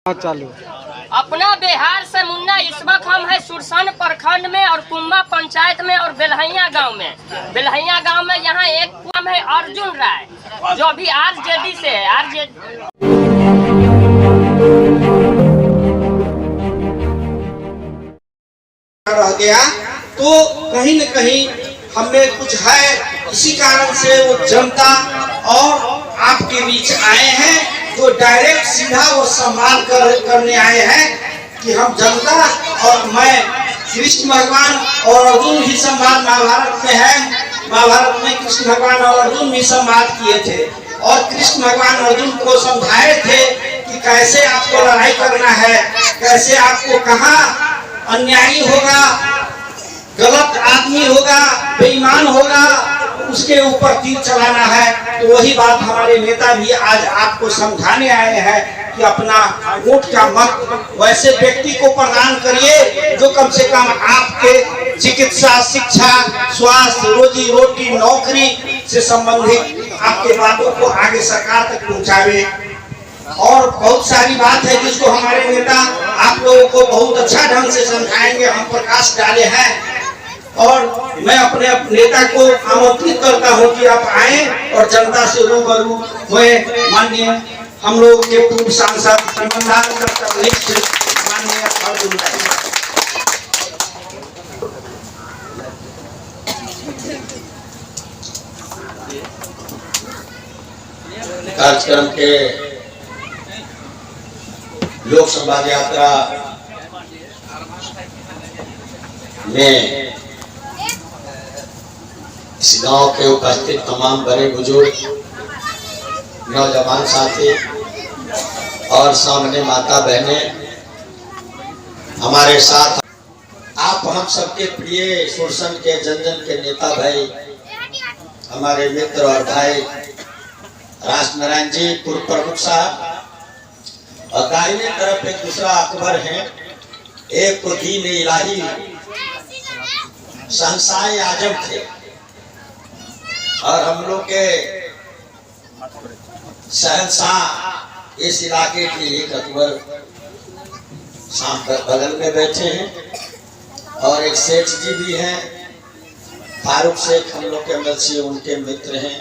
चालू अपना बिहार से मुन्ना इस वक्त हम है सुरसन प्रखंड में और कुम्मा पंचायत में और बेलहैया गांव में यहाँ एक नाम है अर्जुन राय जो अभी आरजेडी से है। रह गया तो कहीं न कहीं हमें कुछ है, इसी कारण से वो जनता और आपके बीच आए हैं जो डायरेक्ट सीधा वो सम्मान करने आए हैं कि हम जनता और मैं कृष्ण भगवान और अर्जुन भी संवाद महाभारत में है। महाभारत में कृष्ण भगवान और अर्जुन भी संवाद किए थे और कृष्ण भगवान अर्जुन को समझाए थे कि कैसे आपको लड़ाई करना है, कैसे आपको कहाँ अन्यायी होगा, गलत आदमी होगा, बेईमान होगा, उसके ऊपर तीर चलाना है। तो वही बात हमारे नेता भी आज आपको समझाने आए हैं कि अपना वोट का मत वैसे व्यक्ति को प्रदान करिए जो कम से कम आपके चिकित्सा, शिक्षा, स्वास्थ्य, रोजी रोटी, नौकरी से संबंधित आपके बातों को आगे सरकार तक पहुंचावे। और बहुत सारी बात है जिसको हमारे नेता आप लोगों को बहुत अच्छा ढंग से समझाएंगे, हम प्रकाश डाले हैं। और मैं अपने नेता को आमंत्रित करता हूं कि आप आए और जनता से रूबरू हुए। माननीय हम लोग के पूर्व सांसद माननीय अर्जुन राय। कार्यक्रम के लोकसभा यात्रा में इस गांव के उपस्थित तमाम बड़े बुजुर्ग, नौजवान साथी और सामने माता बहनें हमारे साथ, आप हम सबके प्रिय सुरसन के जन जन के नेता भाई, हमारे मित्र और भाई राजनारायण जी पूर्व प्रमुख साहब, और दाहिने तरफ एक दूसरा अकबर है, एक तो दीन इलाही शहंशाह आजम थे और हम लोग के शहंशाह इस इलाके के एक अकबर शाम बगल में बैठे हैं और एक सेठ जी भी हैं, फारूक शेख हम लोग के एमएलसी उनके मित्र हैं,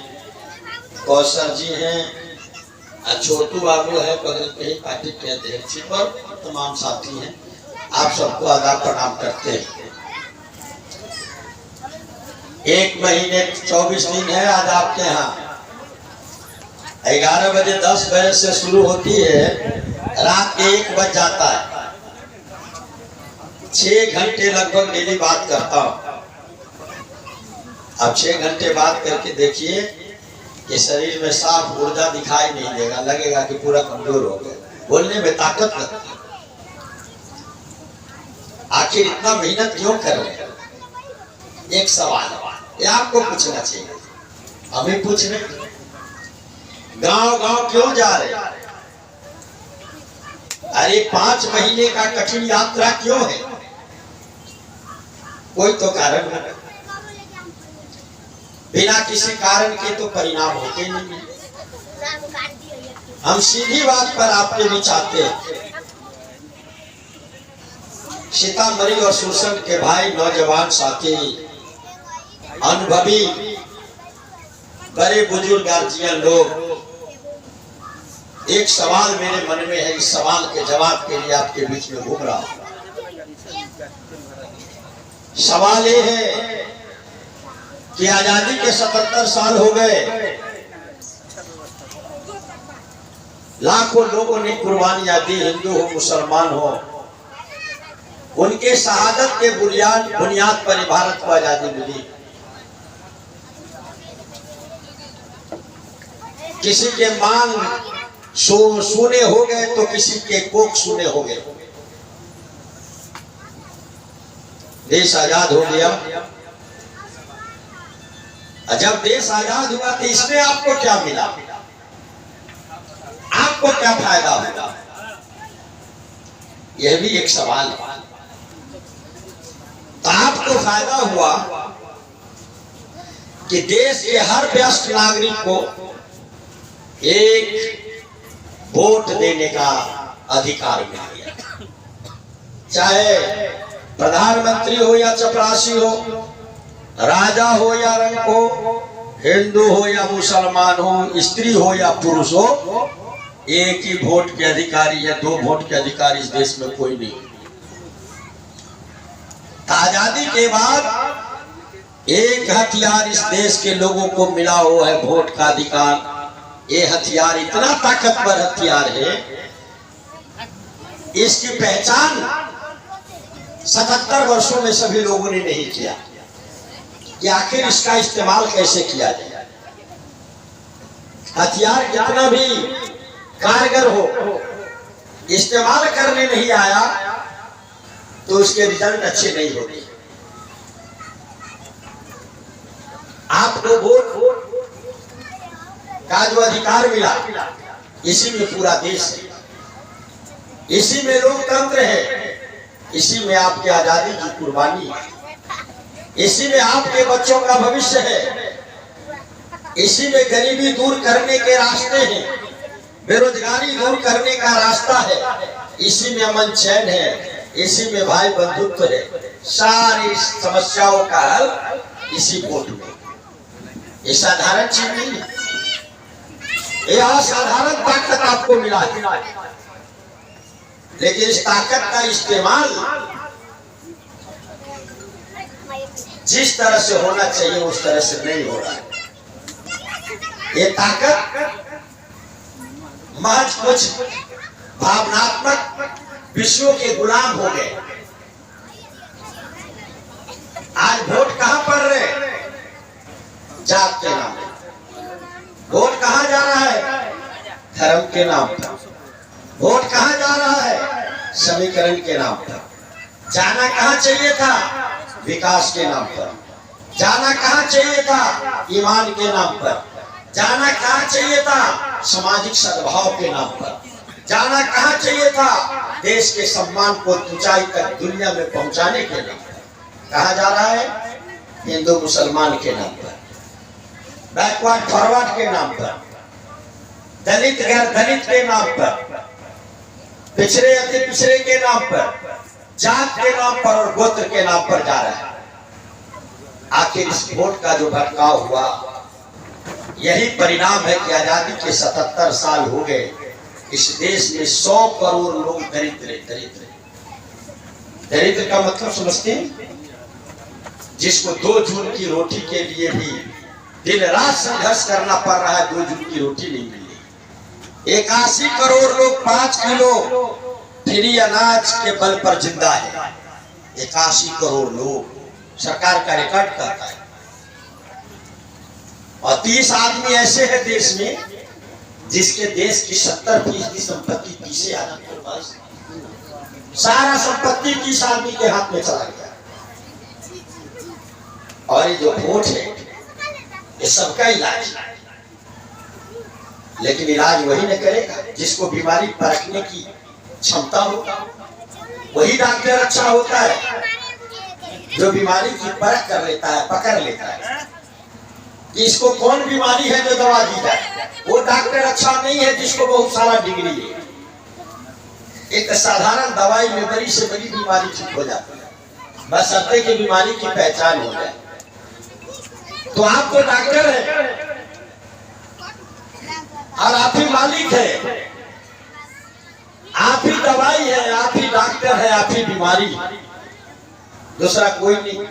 कौशल जी हैं, छोटू बाबू है बगल के ही पार्टी के अध्यक्ष पर तमाम साथी हैं। आप सबको आदाब प्रणाम करते हैं। एक महीने 24 दिन है आज आपके यहाँ, 11 बजे 10 बजे से शुरू होती है, रात के 1 बज जाता है। 6 घंटे लगभग डेली बात करता हूँ। अब 6 घंटे बात करके देखिए कि शरीर में साफ ऊर्जा दिखाई नहीं देगा, लगेगा कि पूरा कमजोर हो गया, बोलने में ताकत लगती है। आखिर इतना मेहनत क्यों कर रहे हैं? एक सवाल ये आपको पूछना चाहिए, हमें पूछ रहे, गांव गांव क्यों जा रहे? अरे 5 महीने का कठिन यात्रा क्यों है? कोई तो कारण है, बिना किसी कारण के तो परिणाम होते नहीं। हम सीधी बात पर आपके बीच आते हैं। सीतामढ़ी और सुरसन के भाई, नौजवान साथी, अनुभवी बड़े बुजुर्ग गार्जियन लोग, एक सवाल मेरे मन में है, इस सवाल के जवाब के लिए आपके बीच में घूम रहा हूं। सवाल ये है कि आजादी के 77 साल हो गए, लाखों लोगों ने कुर्बानियां दी, हिंदू हो मुसलमान हो, उनके शहादत के बुनियाद पर भारत को आजादी मिली। किसी के मांग सूने हो गए तो किसी के कोख सूने हो गए। देश आजाद हो गया। जब देश आजाद हुआ तो इसमें आपको क्या मिला? आपको क्या फायदा हुआ? यह भी एक सवाल है। तो आपको फायदा हुआ कि देश के हर व्यस्त नागरिक को एक वोट देने का अधिकार मिल गया। चाहे प्रधानमंत्री हो या चपरासी हो, राजा हो या रंग हो, हिंदू हो या मुसलमान हो, स्त्री हो या पुरुष हो, एक ही वोट के अधिकारी या 2 वोट के अधिकारी इस देश में कोई नहीं। आजादी के बाद एक हथियार इस देश के लोगों को मिला हुआ है, वोट का अधिकार। ये हथियार इतना ताकतवर हथियार है, इसकी पहचान 77 वर्षों में सभी लोगों ने नहीं किया कि आखिर इसका इस्तेमाल कैसे किया जाए। हथियार कितना भी कारगर हो, इस्तेमाल करने नहीं आया तो उसके रिजल्ट अच्छे नहीं होते। आपको वोट का जो अधिकार मिला, इसी में पूरा देश है, इसी में लोकतंत्र है, इसी में आपकी आजादी की कुर्बानी है, इसी में आपके बच्चों का भविष्य है, इसी में गरीबी दूर करने के रास्ते हैं, बेरोजगारी दूर करने का रास्ता है, इसी में अमन चैन है, इसी में भाई बंधुत्व है। सारी समस्याओं का हल इसी वोट में। ये साधारण चीज नहीं है, ये असाधारण ताकत आपको मिला है, लेकिन इस ताकत का इस्तेमाल जिस तरह से होना चाहिए उस तरह से नहीं हो रहा है। ये ताकत महज कुछ भावनात्मक विषयों के गुलाम हो गए। आज वोट कहां पड़ रहे? जात के नाम पर। वोट कहां जा रहा है? धर्म के नाम पर। वोट कहां जा रहा है? समीकरण के नाम पर। जाना कहां चाहिए था? विकास के नाम पर। जाना कहां चाहिए था? ईमान के नाम पर। जाना कहां चाहिए था? सामाजिक सद्भाव के नाम पर। जाना कहां चाहिए था? देश के सम्मान को ऊंचाई तक दुनिया में पहुंचाने के नाम पर। कहां जा रहा है? हिंदू मुसलमान के नाम पर, बैकवर्ड फॉरवर्ड के नाम पर, दलित गैर दलित के नाम पर, पिछड़े अति पिछड़े के नाम पर, जात के नाम पर और गोत्र के नाम पर जा रहा है। आखिर इस वोट का जो भटकाव हुआ, यही परिणाम है कि आजादी के 77 साल हो गए, इस देश में 100 करोड़ लोग दरिद्र। दरिद्र का मतलब समझते हैं? जिसको 2 जून की रोटी के लिए भी दिन रात संघर्ष करना पड़ रहा है, 2 जून की रोटी नहीं मिली। 81 करोड़ लोग 5 किलो फ्री अनाज के बल पर जिंदा है। 81 करोड़ लोग, सरकार का रिकॉर्ड करता है। और 30 आदमी ऐसे हैं देश में जिसके देश की 70% संपत्ति 30 आदमी के पास, सारा संपत्ति 30 आदमी के हाथ में चला गया। और ये जो वोट है, ये सबका इलाज है, लेकिन इलाज वही न करेगा जिसको बीमारी परखने की क्षमता हो। वही डॉक्टर अच्छा होता है जो बीमारी की परख कर लेता है, पकड़ लेता है कि इसको कौन बीमारी है जो दवा दी जाए। वो डॉक्टर अच्छा नहीं है जिसको बहुत सारा डिग्री है। एक साधारण दवाई में बड़ी से बड़ी बीमारी ठीक हो जाती है, बस अपने की बीमारी की पहचान हो जाए। तो आप तो डॉक्टर है और आप ही मालिक है, आप ही दवाई है, आप ही डॉक्टर है, आप ही बीमारी, दूसरा कोई नहीं।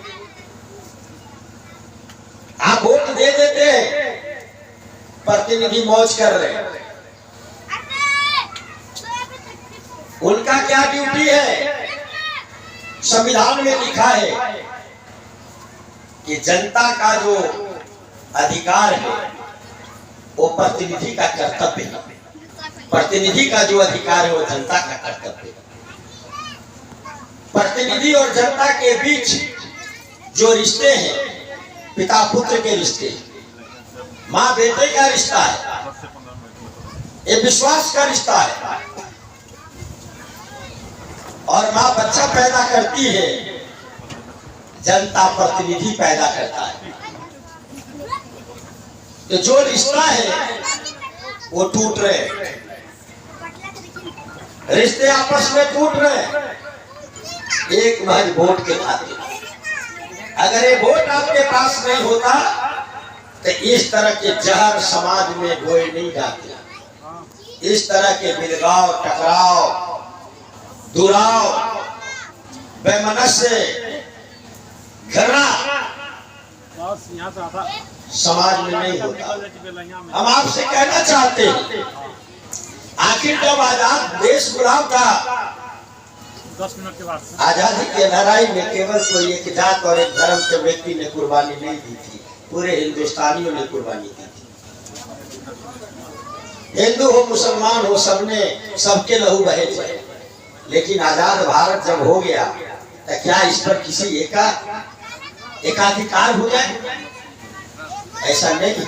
आप वोट दे देते हैं, प्रतिनिधि मौज कर रहे हैं। उनका क्या ड्यूटी है? संविधान में लिखा है कि जनता का जो अधिकार है वो प्रतिनिधि का कर्तव्य है। प्रतिनिधि का जो अधिकार है वो जनता का कर्तव्य है। प्रतिनिधि और जनता के बीच जो रिश्ते हैं, पिता पुत्र के रिश्ते, माँ बेटे का रिश्ता है, ये विश्वास का रिश्ता है। और माँ बच्चा पैदा करती है, जनता प्रतिनिधि पैदा करता है। तो जो रिश्ता है वो टूट रहे। रिश्ते आपस में टूट रहे हैं, एक महज वोट के खातिर। अगर ये वोट आपके पास नहीं होता तो इस तरह के जहर समाज में बोए नहीं जाते, इस तरह के बिलगाव, टकराव, दुराव, वैमनस्य, घृणा समाज में नहीं होता। हम आपसे कहना चाहते हैं, आखिर जब आजाद देश गुलाम था, 10 मिनट के बाद आजादी के लड़ाई में केवल कोई एक जात और एक धर्म के व्यक्ति ने कुर्बानी नहीं दी थी, पूरे हिंदुस्तानियों ने कुर्बानी दी थी। हिंदू हो, मुसलमान हो, सबने, सबके लहू बहे थे। लेकिन आजाद भारत जब हो गया तो क्या इस पर किसी एकाधिकार हो जाए? ऐसा नहीं,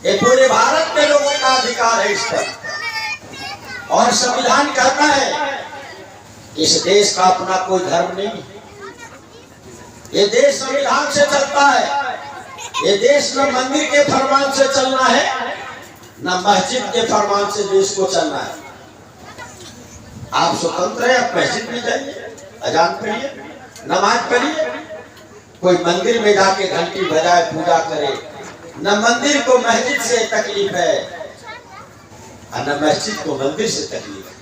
ये पूरे भारत में लोगों का अधिकार है इस पर। और संविधान कहता है इस देश का अपना कोई धर्म नहीं, ये देश संविधान से चलता है। ये देश न मंदिर के फरमान से चलना है, न मस्जिद के फरमान से देश को चलना है। आप स्वतंत्र है, आप मस्जिद में जाइए, अजान पढ़िए, नमाज पढ़िए, कोई मंदिर में जाके घंटी बजाए पूजा करे। न मंदिर को मस्जिद से तकलीफ है और न मस्जिद को मंदिर से तकलीफ है।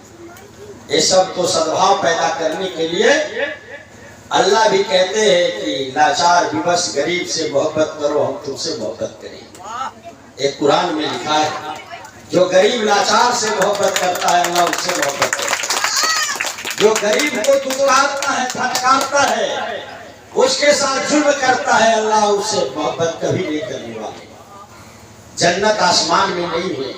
ये सब तो सद्भाव पैदा करने के लिए अल्लाह भी कहते हैं कि लाचार विवश गरीब से मोहब्बत करो, हम तुमसे मोहब्बत करेंगे। एक कुरान में लिखा है, जो गरीब लाचार से मोहब्बत करता है अल्लाह उससे मोहब्बत करता है। जो गरीब को दुलारता है, फटकारता है, उसके साथ जुल्म करता है, अल्लाह उससे मोहब्बत कभी नहीं करने वाले। जन्नत आसमान में नहीं है,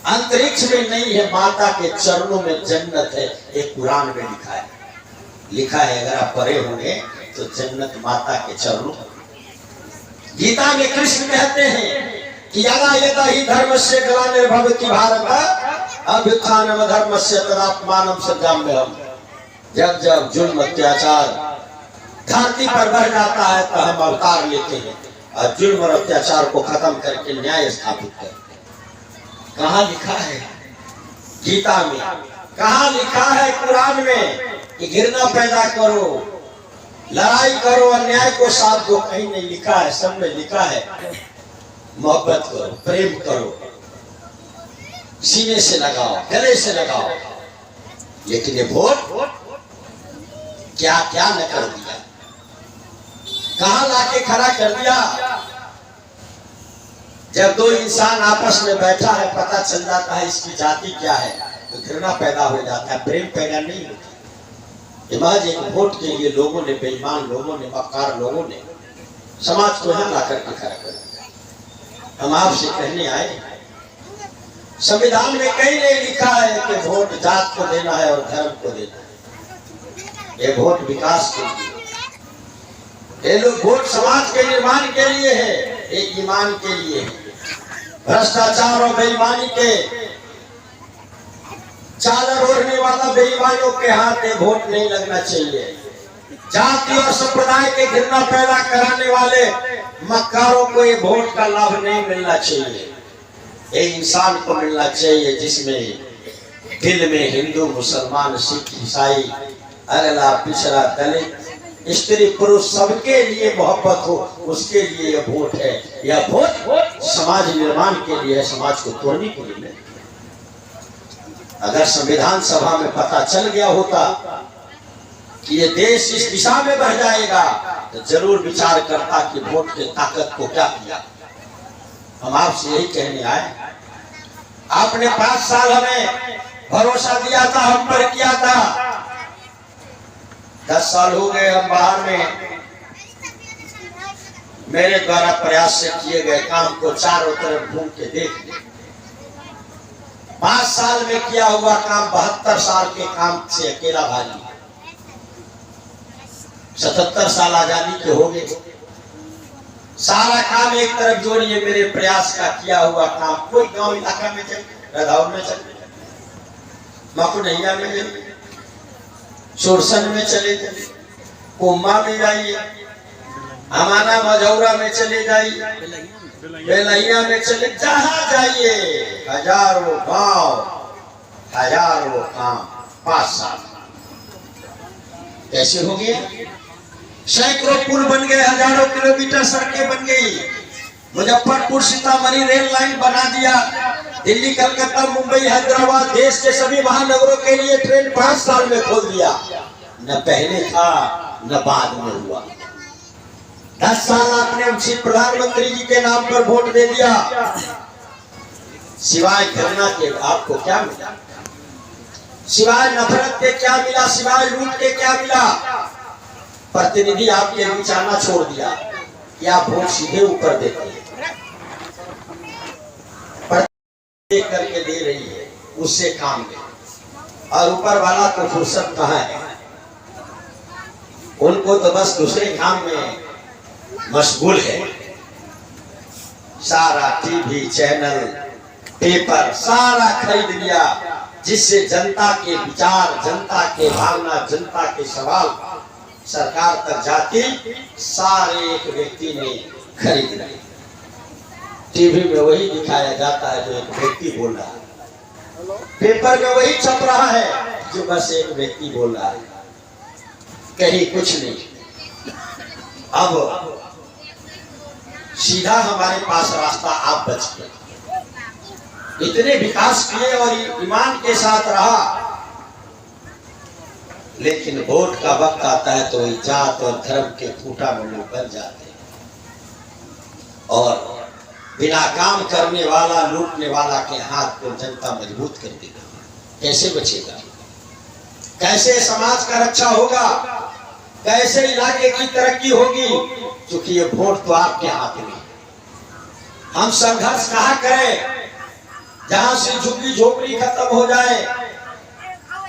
अंतरिक्ष में नहीं है, माता के चरणों में जन्नत है। एक कुरान में लिखा है, अगर आप पढ़े होंगे तो जन्नत माता के चरणों। गीता में कृष्ण कहते हैं कि यदा यदा ही धर्मस्य ग्लानिर्भवति भारत अभ्युत्थानम धर्मस्य तदात्मानं सृजाम्यहम्। जब जब जुल्म अत्याचार धरती पर बढ़ जाता है तो हम अवतार लेते हैं और जुल्म और अत्याचार को खत्म करके न्याय स्थापित करते हैं। कहाँ लिखा है गीता में, कहाँ लिखा है कुरान में कि घृणा पैदा करो, लड़ाई करो, अन्याय को साथ दो? कहीं नहीं लिखा है, सब में लिखा है मोहब्बत करो, प्रेम करो, सीने से लगाओ, गले से लगाओ। लेकिन ये वोट क्या क्या न कर दिया, कहाँ लाके खड़ा कर दिया। जब दो इंसान आपस में बैठा है, पता चल जाता है इसकी जाति क्या है, तो घृणा पैदा हो जाता है, प्रेम पैदा नहीं होता। इमाज एक वोट के लिए लोगों ने, बेईमान लोगों ने, मक्कार लोगों ने समाज को यहाँ ला करके खड़ा कर दिया। हम आपसे कहने आए, संविधान में कहीं नहीं लिखा है कि वोट जात को देना है और धर्म को देना है। ये वोट विकास के लिए, ये लोग वोट समाज के निर्माण के लिए है, एक ईमान के लिए है। भ्रष्टाचार और बेईमानी के चादर ओढ़ने वाला बेईमानियों के हाथ में वोट नहीं लगना चाहिए। जाति और संप्रदाय के घृणा पैदा कराने वाले मक्कारों को ये वोट का लाभ नहीं मिलना चाहिए। एक इंसान को मिलना चाहिए जिसमें दिल में हिंदू, मुसलमान, सिख, ईसाई, अगला पिछड़ा, दलित, स्त्री पुरुष सबके लिए मोहब्बत हो, उसके लिए यह वोट है। यह वोट समाज निर्माण के लिए है, समाज को तोड़ने के लिए। अगर संविधान सभा में पता चल गया होता कि ये देश इस दिशा में बढ़ जाएगा तो जरूर विचार करता कि वोट की ताकत को क्या किया। हम आपसे यही कहने आए, आपने 5 साल हमें भरोसा दिया था, हम पर किया था। 10 साल हो गए हम बाहर में, मेरे द्वारा प्रयास से किए गए काम को चारों तरफ घूम के देख ले। 5 साल में किया हुआ काम 72 साल के काम से अकेला भारी। 77 साल आजादी के हो गए। सारा काम एक तरफ जोड़िए, मेरे प्रयास का किया हुआ काम कोई गांव इलाका में चले, रधौर में चले, मकुनैया में चले, सुरसन में चले जाइए, कुम्मा में जाइए, अमाना मझौरा में चले जाइए, बेलैया में चले, जहाँ जाइए हजारों गांव हजारों काम 5 साल कैसे हो गया? सैकड़ों पुल बन गए, हजारों किलोमीटर सड़कें बन गई, मुजफ्फरपुर सीतामढ़ी रेल लाइन बना दिया, दिल्ली कलकत्ता मुंबई हैदराबाद देश के सभी महानगरों के लिए ट्रेन 5 साल में खोल दिया। न पहले था न बाद में हुआ। 10 साल आपने उसी प्रधानमंत्री जी के नाम पर वोट दे दिया, सिवाय घृणा के आपको क्या मिला? सिवाय नफरत के क्या मिला? सिवाय लूट के क्या मिला? प्रतिनिधि आपके बीच आना छोड़ दिया कि आप वोट सीधे ऊपर देते हैं, देख करके दे रही है, उससे काम ले। और ऊपर वाला तो फुर्सत कहाँ है? उनको तो बस दूसरे काम में मशगूल है। सारा टीवी चैनल पेपर सारा खरीद लिया, जिससे जनता के विचार, जनता के भावना, जनता के सवाल सरकार तक जाती सारे एक व्यक्ति ने खरीद लिया। टीवी में वही दिखाया जाता है जो एक व्यक्ति बोल रहा है, पेपर में वही छप रहा है जो बस एक व्यक्ति बोल रहा है, कहीं कुछ नहीं। अब सीधा हमारे पास रास्ता आप बच गए। इतने विकास किए और ईमान के साथ रहा, लेकिन वोट का वक्त आता है तो जात और धर्म के खूंटा में लोग बन जाते हैं और बिना काम करने वाला, लूटने वाला के हाथ को जनता मजबूत कर देगा। कैसे बचेगा? कैसे समाज का रक्षा होगा? कैसे इलाके की तरक्की होगी? क्योंकि ये वोट तो आपके हाथ में। हम संघर्ष कहाँ करें? जहां से झुग्गी झोपड़ी खत्म हो जाए,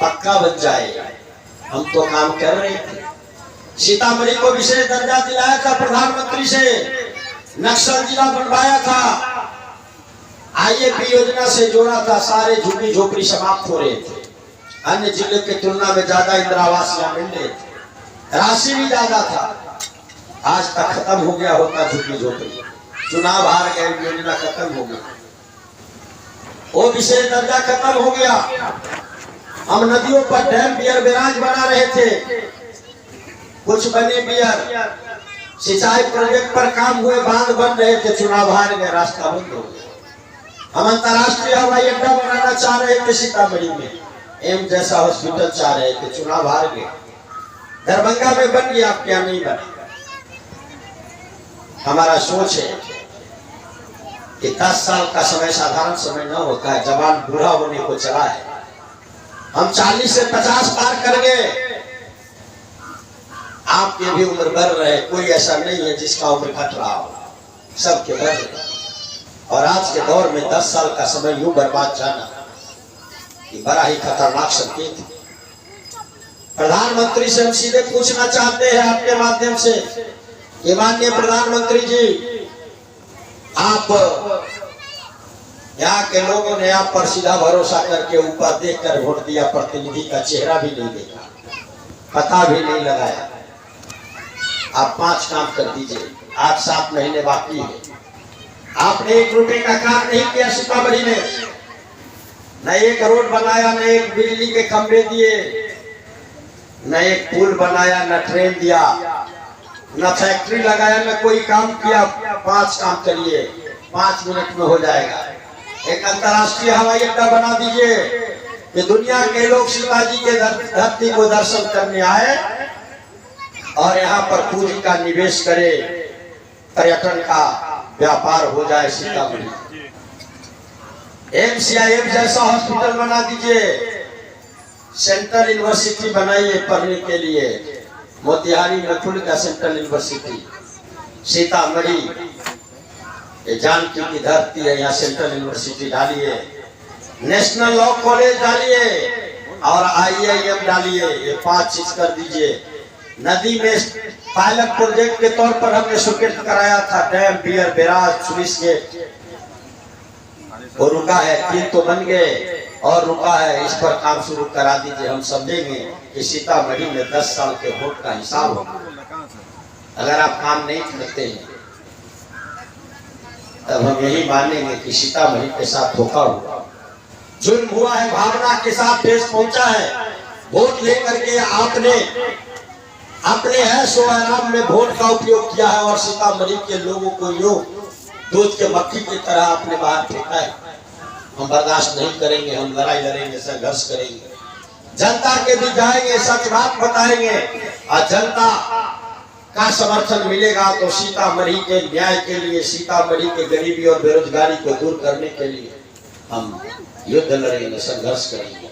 पक्का बन जाए। हम तो काम कर रहे थे। सीतामढ़ी को विशेष दर्जा दिलाया था प्रधानमंत्री से, नक्सल जिला बनवाया था, आईएपी योजना से जोड़ा था, सारे झुग्गी झोपड़ी समाप्त हो रहे थे। अन्य जिले की तुलना में ज्यादा इंदिरा आवास यहाँ मिल रहे थे, राशि भी ज्यादा था। आज तक खत्म हो गया होता झुग्गी झोपड़ी, चुनाव हार गए, योजना खत्म हो गई, वो विशेष दर्जा खत्म हो गया। हम नदियों पर डैम बियर बैराज बना रहे थे, कुछ बने बियर, सिंचाई प्रोजेक्ट पर काम हुए, बांध बन रहे थे, चुनाव हार गए, रास्ता बंद हो गया। हम अंतरराष्ट्रीय हवाई अड्डा बनाना चाह रहे थे सीतामढ़ी में, एम्स जैसा हॉस्पिटल चाह रहे थे, चुनाव हार गए। दरभंगा में बन गया, अब क्या नहीं बना। हमारा सोच है कि 10 साल का समय साधारण समय न होता है, जवान बूढ़ा होने को चला है। हम 40 से 50 पार कर गए, आपके भी उम्र बढ़ रहे, कोई ऐसा नहीं है जिसका उम्र घट रहा हो, सबके बढ़ रहे। और आज के दौर में 10 साल का समय यूं बर्बाद जाना ये बड़ा ही खतरनाक संकेत है। प्रधानमंत्री से हम सीधे पूछना चाहते हैं आपके माध्यम से कि माननीय प्रधानमंत्री जी, आप यहाँ के लोगों ने आप पर सीधा भरोसा करके ऊपर देखकर वोट दिया, प्रतिनिधि का चेहरा भी नहीं देखा, पता भी नहीं लगाया। आप 5 काम कर दीजिए, आज 7 महीने बाकी है। आपने 1 रुपए का काम नहीं किया सीतामढ़ी में, न एक रोड बनाया, न एक बिजली के खंभे दिए, न एक पुल बनाया, न ट्रेन दिया, न फैक्ट्री लगाया, न कोई काम किया। 5 काम करिए, 5 मिनट में हो जाएगा। एक अंतरराष्ट्रीय हवाई अड्डा बना दीजिए कि दुनिया के लोग सीता जी के धरती को दर्शन करने आए और यहाँ पर पूंजी का निवेश करे, पर्यटन का व्यापार हो जाए सीतामढ़ी। एम्स या एम्स जैसा हॉस्पिटल बना दीजिए, सेंट्रल यूनिवर्सिटी बनाइए पढ़ने के लिए, मोतिहारी में खुल का सेंट्रल यूनिवर्सिटी, सीतामढ़ी जानकी की धरती है, यहाँ सेंट्रल यूनिवर्सिटी डालिए, नेशनल लॉ कॉलेज डालिए और IIM डालिए। ये 5 चीज कर दीजिए। नदी में पायलट प्रोजेक्ट के तौर पर हमने स्वीकृत कराया था dam, weir barrage, sluice gate, वो रुका है, 3 तो बन गए और रुका है, इस पर काम शुरू करा दीजिए। हम समझेंगे कि सीतामढ़ी में 10 साल के वोट का हिसाब होगा। अगर आप काम नहीं करते हैं तब हम यही मानेंगे कि सीतामढ़ी के साथ धोखा हुआ। जुल्म हुआ है, भावना के साथ देश पहुंचा है। वोट लेकर के आपने अपने ऐशो आराम में वोट का उपयोग किया है और सीतामढ़ी के लोगों को यूं दूध के मक्खी की तरह आपने बाहर फेंका है। हम बर्दाश्त नहीं करेंगे, हम लड़ाई लड़ेंगे, संघर्ष करेंगे, जनता के बीच जाएंगे, सच बात बताएंगे और जनता का समर्थन मिलेगा तो सीतामढ़ी के न्याय के लिए, सीतामढ़ी के गरीबी और बेरोजगारी को दूर करने के लिए हम युद्ध लड़ेंगे, संघर्ष करेंगे।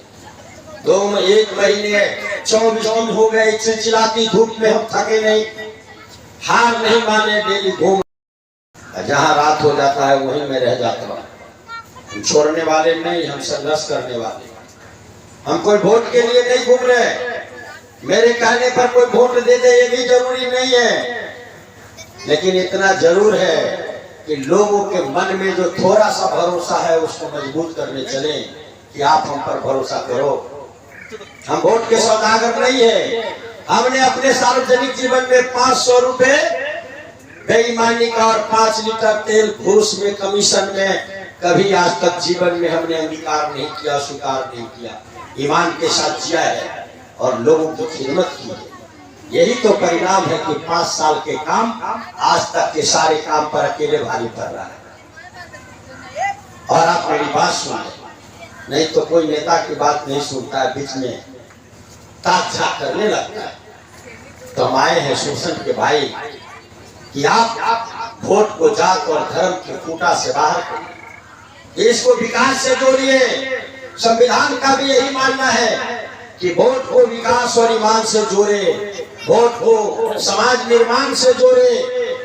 1 महीने 24 दिन हो गए चिलचिलाती धूप में, हम थके नहीं, हार नहीं माने, डेली घूम, जहां रात हो जाता है वहीं में रह जाता हूं। हम छोड़ने वाले नहीं, हम संघर्ष करने वाले। हम कोई वोट के लिए नहीं घूम रहे, मेरे कहने पर कोई वोट दे दे ये भी जरूरी नहीं है, लेकिन इतना जरूर है कि लोगों के मन में जो थोड़ा सा भरोसा है उसको मजबूत करने चले कि आप हम पर भरोसा करो। हम वोट के सौदागर नहीं है। हमने अपने सार्वजनिक जीवन में 500 रुपए बेईमानी का और 5 लीटर तेल घूस में, कमीशन में कभी आज तक जीवन में हमने अंगीकार नहीं किया, स्वीकार नहीं किया। ईमान के साथ जिया है और लोगों की खिदमत की है। यही तो परिणाम है कि 5 साल के काम आज तक के सारे काम पर अकेले भारी पड़ रहा है। और आप मेरी बात सुन लें, नहीं तो कोई नेता की बात नहीं सुनता है, बीच में ताक करने लगता है। तो हम आए हैं शोषण के भाई कि आप वोट को जात और धर्म के खूंटा से बाहर करिए, इसको विकास से जोड़िए। संविधान का भी यही मानना है कि वोट को विकास और ईमान से जोड़े, वोट को समाज निर्माण से जोड़े।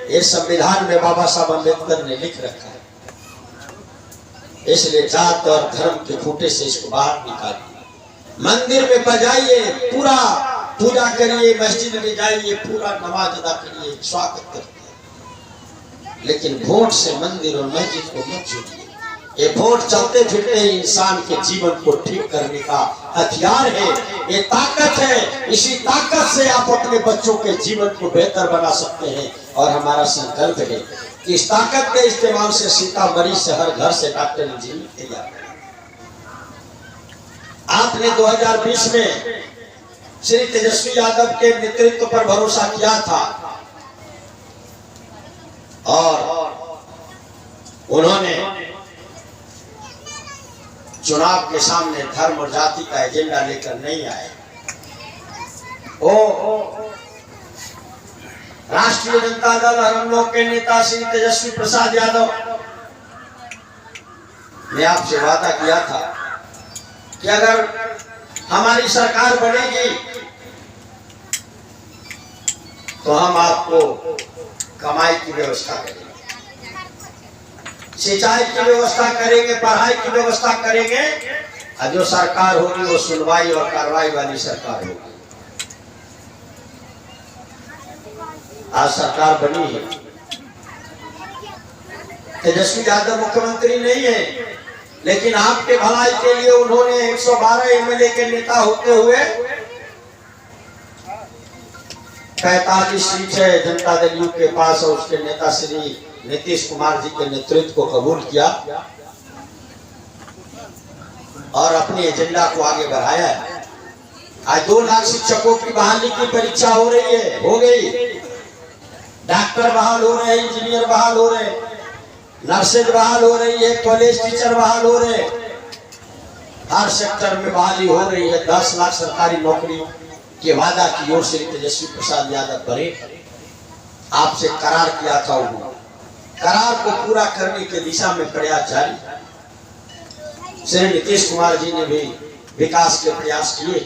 ये संविधान में बाबा साहब अम्बेडकर ने लिख रखा है। इसलिए जात और धर्म के खूंटे से इसको बाहर निकालिए। मंदिर में बजाइए, पूरा पूजा करिए, मस्जिद में जाइए, पूरा नमाज अदा करिए, स्वागत करिए, लेकिन वोट से मंदिर और मस्जिद को मत जोड़िए। ये वोट चलते फिरते ही इंसान के जीवन को ठीक करने का हथियार है, ये ताकत है। इसी ताकत से आप अपने बच्चों के जीवन को बेहतर बना सकते हैं। और हमारा संकल्प है कि इस ताकत के इस्तेमाल से सीतामढ़ी से हर घर से डॉक्टर इंजीनियर तैयार करें। आपने 2020 में श्री तेजस्वी यादव के नेतृत्व पर भरोसा किया था और उन्होंने चुनाव के सामने धर्म और जाति का एजेंडा लेकर नहीं आए। राष्ट्रीय जनता दल और हम लोग के नेता श्री तेजस्वी प्रसाद यादव ने आपसे वादा किया था कि अगर हमारी सरकार बनेगी तो हम आपको कमाई की व्यवस्था करेंगे, सिंचाई की व्यवस्था करेंगे, पढ़ाई की व्यवस्था करेंगे, और जो सरकार होगी वो सुनवाई और कार्रवाई वाली सरकार होगी। आज सरकार बनी है, तेजस्वी यादव मुख्यमंत्री नहीं है, लेकिन आपके भलाई के लिए उन्होंने 112 एमएलए के नेता होते हुए 45 सीट है जनता दल यू के पास और उसके नेता श्री नीतीश कुमार जी के नेतृत्व को कबूल किया और अपने एजेंडा को आगे बढ़ाया है। आज 2 लाख शिक्षकों की बहाली की परीक्षा हो रही है, हो गई। डॉक्टर बहाल हो रहे हैं, इंजीनियर बहाल हो रहे हैं, नर्सेज बहाल हो रही है, कॉलेज टीचर बहाल हो रहे, हर सेक्टर में बहाली हो रही है। 10 लाख सरकारी नौकरियों के वादा की ओर श्री तेजस्वी प्रसाद यादव बड़े आपसे करार किया था, उन्होंने करार को पूरा करने की दिशा में प्रयास जारी। श्री नीतीश कुमार जी ने भी विकास के प्रयास किए।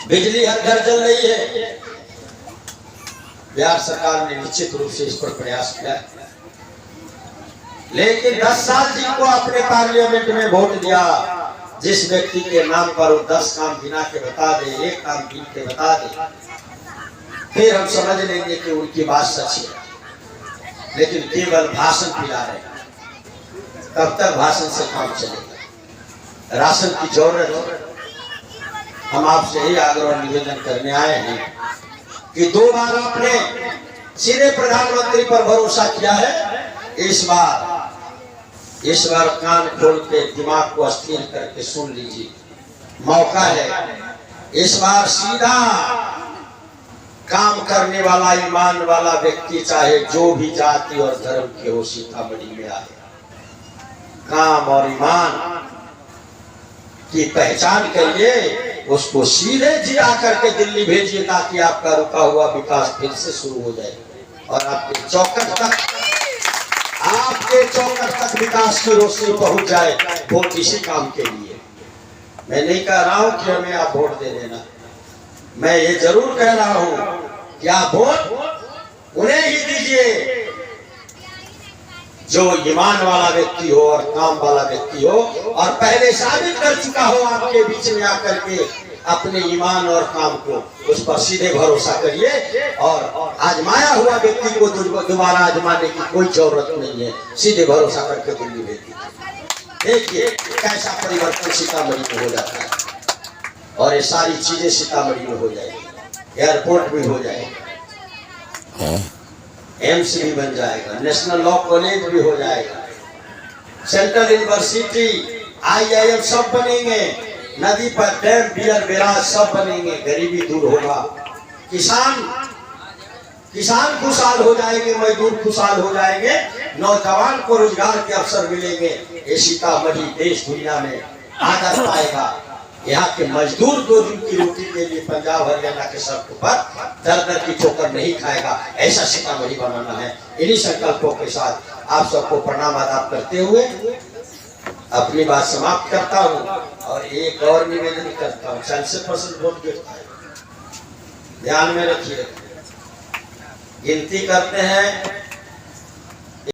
बिजली हर घर जल रही है, बिहार सरकार ने निश्चित रूप से इस पर प्रयास किया, लेकिन 10 साल जिनको अपने पार्लियामेंट में वोट दिया, जिस व्यक्ति के नाम पर वो 10 काम गिना के बता दे, 1 काम गिन के बता दे, फिर हम समझ लेंगे कि उनकी बात सच है। लेकिन केवल भाषण पिला रहे, कब तक भाषण से काम चलेगा? राशन की जरूरत है। हम आपसे यही आग्रह और निवेदन करने आए हैं कि 2 बार आपने सीधे प्रधानमंत्री पर भरोसा किया है, इस बार इस बार कान खोल के दिमाग को स्थिर करके सुन लीजिए, मौका है। इस बार सीधा काम करने वाला ईमान वाला व्यक्ति चाहे जो भी जाति और धर्म के हो सीतामढ़ी में आए, काम और ईमान की पहचान करिए, उसको सीधे जिला करके दिल्ली भेजिए ताकि आपका रुका हुआ विकास फिर से शुरू हो जाए और आपके चौकट तक विकास की रोशनी पहुंच जाए। वोट इसी काम के लिए। मैं नहीं कह रहा हूं कि हमें आप वोट दे देना, मैं ये जरूर कह रहा हूं कि आप वोट उन्हें ही दीजिए जो ईमान वाला व्यक्ति हो और काम वाला व्यक्ति हो और पहले साबित कर चुका हो आपके बीच में आकर के अपने ईमान और काम को, उस पर सीधे भरोसा करिए और आजमाया हुआ व्यक्ति को दोबारा आजमाने की कोई जरूरत नहीं है। सीधे भरोसा करके दिल्ली भेज दीजिए। देखिए कैसा परिवर्तन सीतामढ़ी में हो जाता है और ये सारी चीजें सीतामढ़ी में हो जाएगी। एयरपोर्ट भी हो जाएगा, एम्स भी बन जाएगा, नेशनल लॉ कॉलेज भी हो जाएगा, सेंट्रल यूनिवर्सिटी, IIM सब बनेंगे, नदी पर डैम, बियर, बैराज सब बनेंगे, गरीबी दूर होगा, किसान खुशहाल हो जाएंगे, मजदूर खुशहाल हो जाएंगे, नौजवान को रोजगार के अवसर मिलेंगे। ये सीतामढ़ी देश दुनिया में आदर पाएगा। यहाँ के मजदूर 2 दिन की रोटी के लिए पंजाब हरियाणा के सड़कों पर दर की ठोकर नहीं खाएगा। ऐसा सीतामढ़ी बनाना है। इन्हीं संकल्पों के साथ आप सबको प्रणाम आदाब करते हुए अपनी बात समाप्त करता हूँ और एक और निवेदन करता हूँ। 40% वोट गिरता है, ध्यान में रखिए। गिनती करते हैं